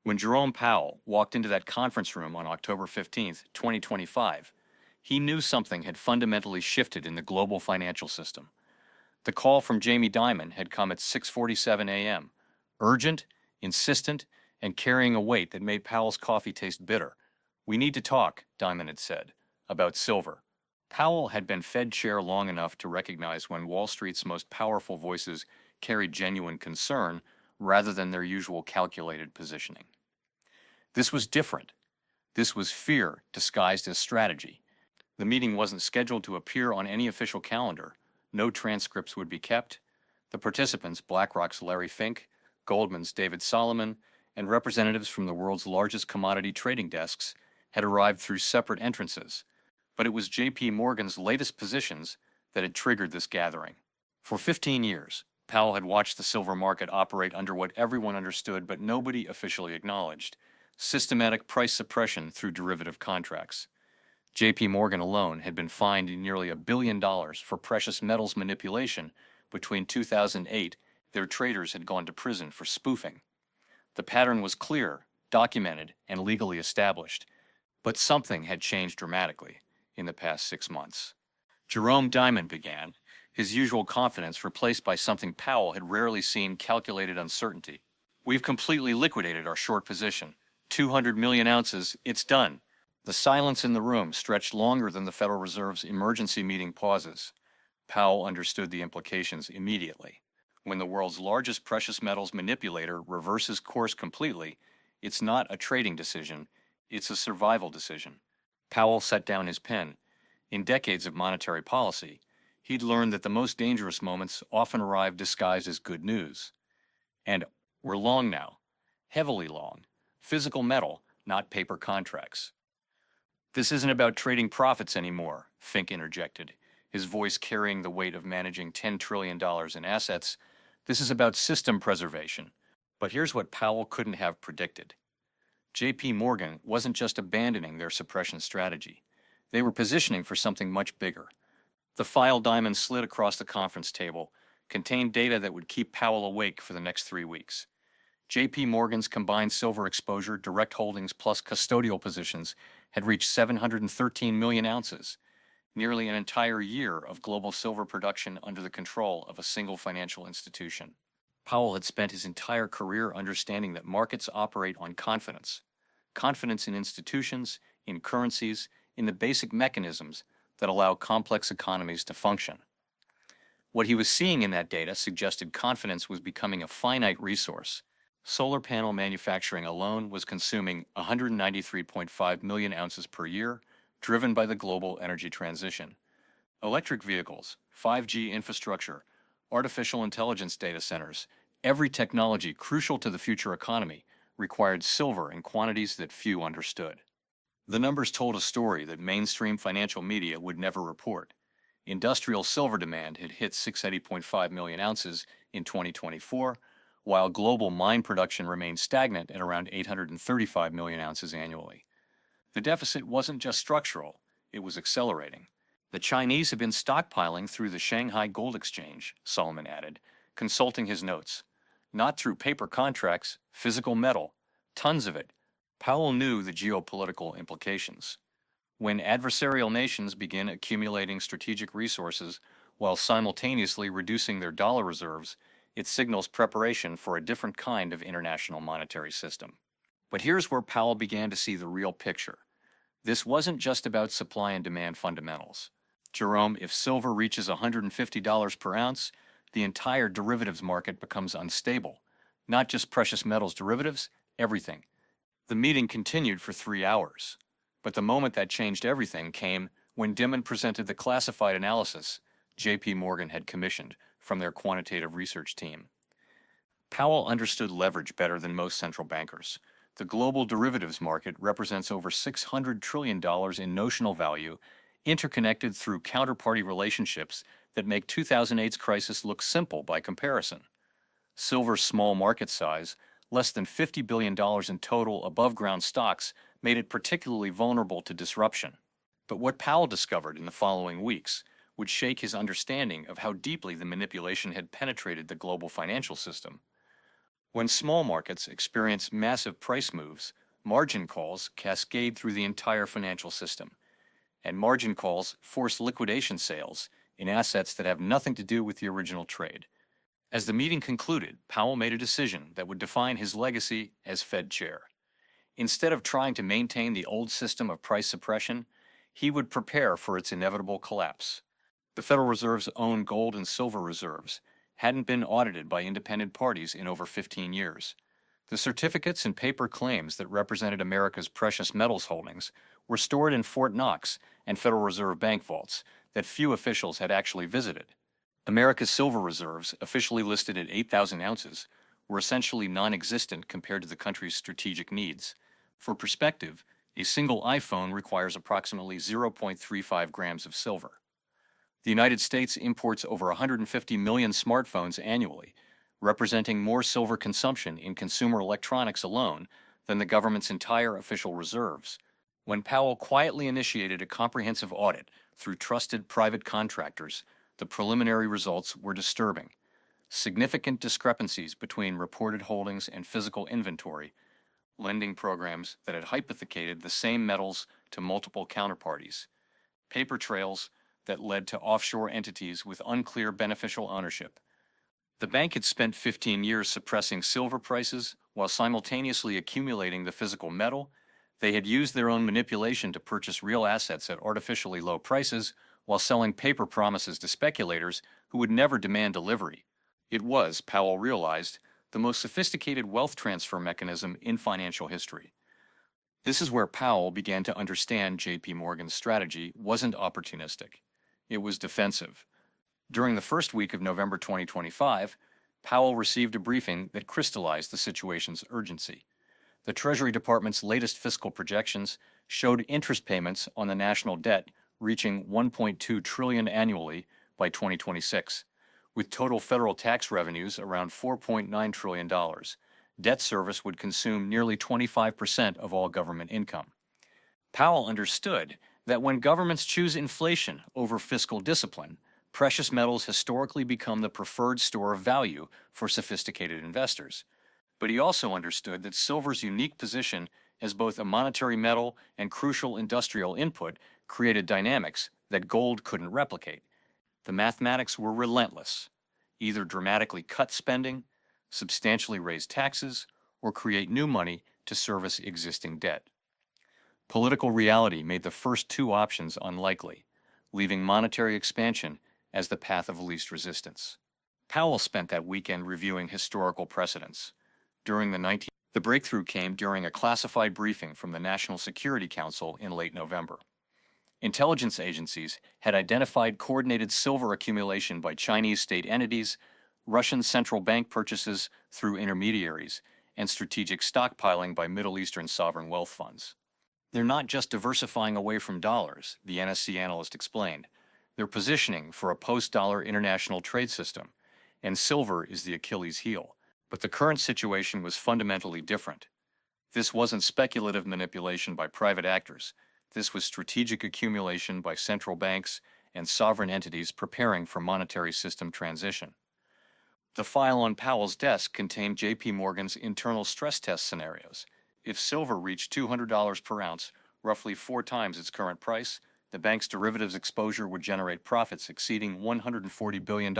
When Jerome Powell walked into that conference room on October 15th, 2025, he knew something had fundamentally shifted in the global financial system. The call from Jamie Dimon had come at 6:47 a.m., urgent, insistent, and carrying a weight that made Powell's coffee taste bitter. "We need to talk," Dimon had said, "about silver." Powell had been Fed chair long enough to recognize when Wall Street's most powerful voices carried genuine concern rather than their usual calculated positioning. This was different. This was fear disguised as strategy. The meeting wasn't scheduled to appear on any official calendar. No transcripts would be kept. The participants, BlackRock's Larry Fink, Goldman's David Solomon, and representatives from the world's largest commodity trading desks, had arrived through separate entrances. But it was J.P. Morgan's latest positions that had triggered this gathering. For 15 years, Powell had watched the silver market operate under what everyone understood but nobody officially acknowledged: systematic price suppression through derivative contracts. J.P. Morgan alone had been fined nearly $1 billion for precious metals manipulation. Between 2008, their traders had gone to prison for spoofing. The pattern was clear, documented, and legally established. But something had changed dramatically in the past 6 months. Jerome Dimon began, his usual confidence replaced by something Powell had rarely seen: calculated uncertainty. "We've completely liquidated our short position. 200 million ounces, it's done." The silence in the room stretched longer than the Federal Reserve's emergency meeting pauses. Powell understood the implications immediately. When the world's largest precious metals manipulator reverses course completely, it's not a trading decision, it's a survival decision. Powell set down his pen. In decades of monetary policy, he'd learned that the most dangerous moments often arrive disguised as good news. And we're long now, heavily long. Physical metal, not paper contracts. "This isn't about trading profits anymore," Fink interjected, his voice carrying the weight of managing $10 trillion in assets. "This is about system preservation." But here's what Powell couldn't have predicted. J.P. Morgan wasn't just abandoning their suppression strategy. They were positioning for something much bigger. The file Dimon slid across the conference table contained data that would keep Powell awake for the next 3 weeks. J.P. Morgan's combined silver exposure, direct holdings plus custodial positions, had reached 713 million ounces, nearly an entire year of global silver production under the control of a single financial institution. Powell had spent his entire career understanding that markets operate on confidence. Confidence in institutions, in currencies, in the basic mechanisms that allow complex economies to function. What he was seeing in that data suggested confidence was becoming a finite resource. Solar panel manufacturing alone was consuming 193.5 million ounces per year, driven by the global energy transition. Electric vehicles, 5G infrastructure, artificial intelligence data centers, every technology crucial to the future economy required silver in quantities that few understood. The numbers told a story that mainstream financial media would never report. Industrial silver demand had hit 680.5 million ounces in 2024, while global mine production remained stagnant at around 835 million ounces annually. The deficit wasn't just structural, it was accelerating. "The Chinese have been stockpiling through the Shanghai Gold Exchange," Solomon added, consulting his notes. "Not through paper contracts, physical metal, tons of it." Powell knew the geopolitical implications. When adversarial nations begin accumulating strategic resources while simultaneously reducing their dollar reserves, it signals preparation for a different kind of international monetary system. But here's where Powell began to see the real picture. This wasn't just about supply and demand fundamentals. "Jerome, if silver reaches $150 per ounce, the entire derivatives market becomes unstable. Not just precious metals derivatives, everything." The meeting continued for 3 hours. But the moment that changed everything came when Dimon presented the classified analysis J.P. Morgan had commissioned from their quantitative research team. Powell understood leverage better than most central bankers. The global derivatives market represents over $600 trillion in notional value, interconnected through counterparty relationships that make 2008's crisis look simple by comparison. Silver's small market size, less than $50 billion in total above-ground stocks, made it particularly vulnerable to disruption. But what Powell discovered in the following weeks would shake his understanding of how deeply the manipulation had penetrated the global financial system. When small markets experience massive price moves, margin calls cascade through the entire financial system, and margin calls force liquidation sales in assets that have nothing to do with the original trade. As the meeting concluded, Powell made a decision that would define his legacy as Fed chair. Instead of trying to maintain the old system of price suppression, he would prepare for its inevitable collapse. The Federal Reserve's own gold and silver reserves hadn't been audited by independent parties in over 15 years. The certificates and paper claims that represented America's precious metals holdings were stored in Fort Knox and Federal Reserve bank vaults that few officials had actually visited. America's silver reserves, officially listed at 8,000 ounces, were essentially non-existent compared to the country's strategic needs. For perspective, a single iPhone requires approximately 0.35 grams of silver. The United States imports over 150 million smartphones annually, representing more silver consumption in consumer electronics alone than the government's entire official reserves. When Powell quietly initiated a comprehensive audit through trusted private contractors, the preliminary results were disturbing. Significant discrepancies between reported holdings and physical inventory, lending programs that had hypothecated the same metals to multiple counterparties, paper trails that led to offshore entities with unclear beneficial ownership. The bank had spent 15 years suppressing silver prices while simultaneously accumulating the physical metal. They had used their own manipulation to purchase real assets at artificially low prices while selling paper promises to speculators who would never demand delivery. It was, Powell realized, the most sophisticated wealth transfer mechanism in financial history. This is where Powell began to understand J.P. Morgan's strategy wasn't opportunistic. It was defensive. During the first week of November 2025, Powell received a briefing that crystallized the situation's urgency. The Treasury Department's latest fiscal projections showed interest payments on the national debt reaching $1.2 trillion annually by 2026, with total federal tax revenues around $4.9 trillion. Debt service would consume nearly 25% of all government income. Powell understood that when governments choose inflation over fiscal discipline, precious metals historically become the preferred store of value for sophisticated investors. But he also understood that silver's unique position as both a monetary metal and crucial industrial input created dynamics that gold couldn't replicate. The mathematics were relentless: either dramatically cut spending, substantially raise taxes, or create new money to service existing debt. Political reality made the first two options unlikely, leaving monetary expansion as the path of least resistance. Powell spent that weekend reviewing historical precedents. The breakthrough came during a classified briefing from the National Security Council in late November. Intelligence agencies had identified coordinated silver accumulation by Chinese state entities, Russian central bank purchases through intermediaries, and strategic stockpiling by Middle Eastern sovereign wealth funds. They're not just diversifying away from dollars, the NSC analyst explained. They're positioning for a post-dollar international trade system, and silver is the Achilles heel. But the current situation was fundamentally different. This wasn't speculative manipulation by private actors. This was strategic accumulation by central banks and sovereign entities preparing for monetary system transition. The file on Powell's desk contained J.P. Morgan's internal stress test scenarios. If silver reached $200 per ounce, roughly 4 times its current price, the bank's derivatives exposure would generate profits exceeding $140 billion,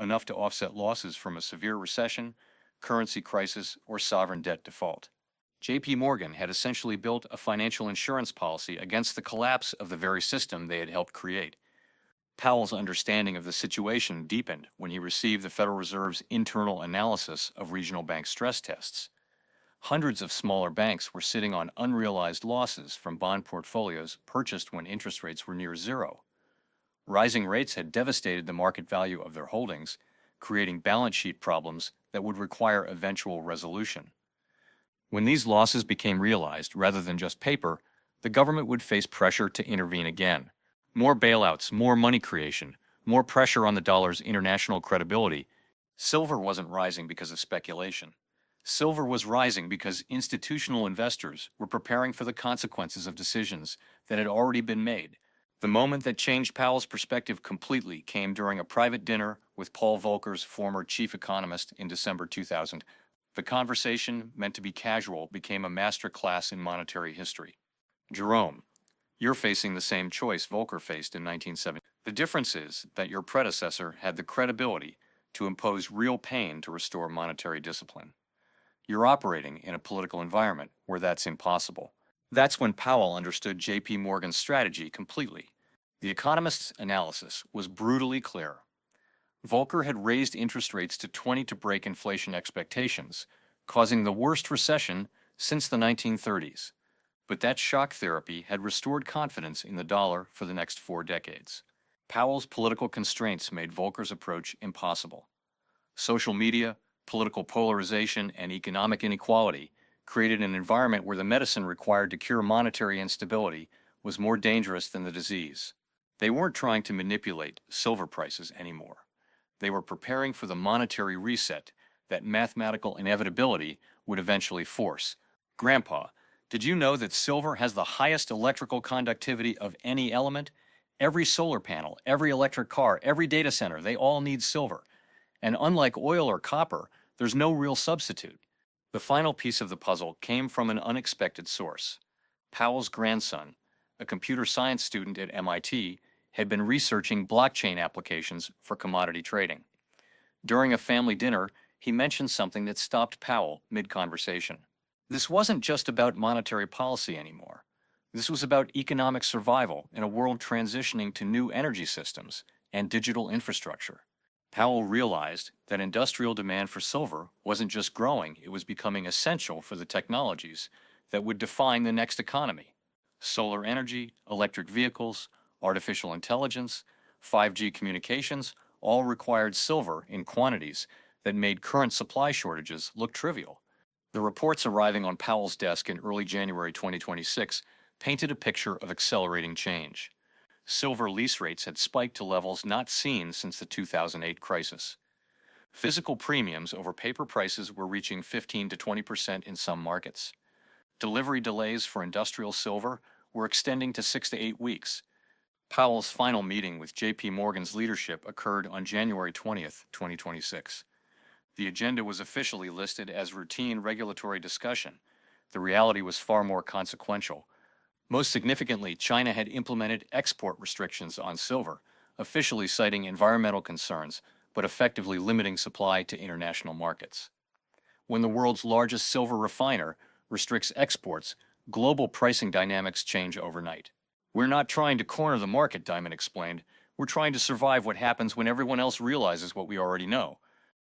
enough to offset losses from a severe recession, currency crisis, or sovereign debt default. J.P. Morgan had essentially built a financial insurance policy against the collapse of the very system they had helped create. Powell's understanding of the situation deepened when he received the Federal Reserve's internal analysis of regional bank stress tests. Hundreds of smaller banks were sitting on unrealized losses from bond portfolios purchased when interest rates were near zero. Rising rates had devastated the market value of their holdings, creating balance sheet problems that would require eventual resolution. When these losses became realized rather than just paper, the government would face pressure to intervene again. More bailouts, more money creation, more pressure on the dollar's international credibility. Silver wasn't rising because of speculation. Silver was rising because institutional investors were preparing for the consequences of decisions that had already been made. The moment that changed Powell's perspective completely came during a private dinner with Paul Volcker's former chief economist in December 2000. The conversation, meant to be casual, became a master class in monetary history. Jerome, you're facing the same choice Volcker faced in 1970. The difference is that your predecessor had the credibility to impose real pain to restore monetary discipline. You're operating in a political environment where that's impossible. That's when Powell understood J.P. Morgan's strategy completely. The economist's analysis was brutally clear. Volcker had raised interest rates to 20 to break inflation expectations, causing the worst recession since the 1930s. But that shock therapy had restored confidence in the dollar for the next 4 decades. Powell's political constraints made Volcker's approach impossible. Social media, political polarization, and economic inequality created an environment where the medicine required to cure monetary instability was more dangerous than the disease. They weren't trying to manipulate silver prices anymore. They were preparing for the monetary reset that mathematical inevitability would eventually force. Grandpa, did you know that silver has the highest electrical conductivity of any element? Every solar panel, every electric car, every data center, they all need silver. And unlike oil or copper, there's no real substitute. The final piece of the puzzle came from an unexpected source. Powell's grandson, a computer science student at MIT, had been researching blockchain applications for commodity trading. During a family dinner, he mentioned something that stopped Powell mid-conversation. This wasn't just about monetary policy anymore. This was about economic survival in a world transitioning to new energy systems and digital infrastructure. Powell realized that industrial demand for silver wasn't just growing, it was becoming essential for the technologies that would define the next economy. Solar energy, electric vehicles, artificial intelligence, 5G communications all required silver in quantities that made current supply shortages look trivial. The reports arriving on Powell's desk in early January 2026 painted a picture of accelerating change. Silver lease rates had spiked to levels not seen since the 2008 crisis. Physical premiums over paper prices were reaching 15 to 20% in some markets. Delivery delays for industrial silver were extending to 6 to 8 weeks. Powell's final meeting with J.P. Morgan's leadership occurred on January 20th, 2026. The agenda was officially listed as routine regulatory discussion. The reality was far more consequential. Most significantly, China had implemented export restrictions on silver, officially citing environmental concerns, but effectively limiting supply to international markets. When the world's largest silver refiner restricts exports, global pricing dynamics change overnight. We're not trying to corner the market, Diamond explained. We're trying to survive what happens when everyone else realizes what we already know.